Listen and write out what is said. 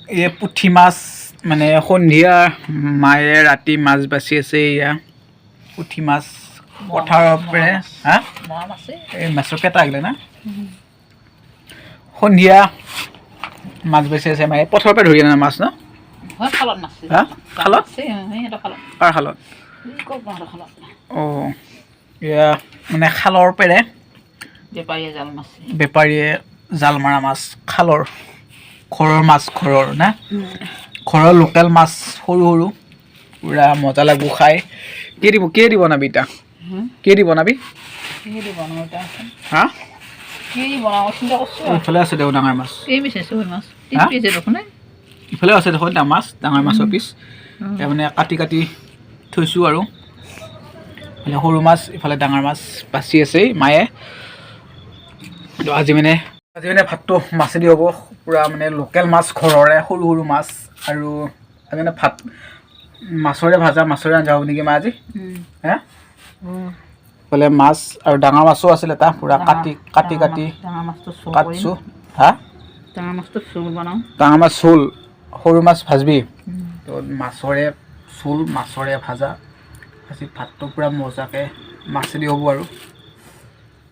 এই পুঠি মাছ মানে সন্ধিয়া মায়ে ৰাতি মাছ বাচি আছে এয়া পুঠি মাছ পথাৰৰ পৰা হা এই মাছৰ কেইটা আহিলে না সন্ধিয়া মাছ বাচি আছে মায়ে পথাৰৰ পৰা ধৰি আনে মাছ ন হা খালত কাৰ খালত অঁ এয়া মানে খালৰ পেৰে বেপাৰীয়ে জাল মৰা মাছ খালৰ ঘৰৰ মাছ ঘৰৰ না ঘৰৰ লোকেল মাছ সৰু সৰু পুৰা মজা লাগব খাই কিয়ে দিব বনাবি এতিয়া কিয়ে দি বনাবি হা ইফালে আছে দেখোন ডাঙৰ মাছ ইফালে আছে দেখোন ডাঙৰ মাছৰ পিচ মানে কাটি কাটি থৈছোঁ আৰু সৰু মাছ ইফালে ডাঙৰ মাছ বাচি আছে মায়ে আজি মানে ভাতটো মাছেদি হ'ব পুৰা মানে লোকেল মাছ ঘৰৰে সৰু সৰু মাছ আৰু আজি মানে ভাত মাছৰে ভাজা মাছৰে আঞ্জা হ'ব নেকি মা আজি হে বোলে মাছ আৰু ডাঙৰ মাছো আছিল এটা পুৰা কাটি কাটছোঁ হা ডাঙৰ মাছ চোল সৰু মাছ ভাজবি তো মাছৰে চোল মাছৰে ভাজা আজি ভাতটো পুৰা মজাকৈ মাছেদি হ'ব আৰু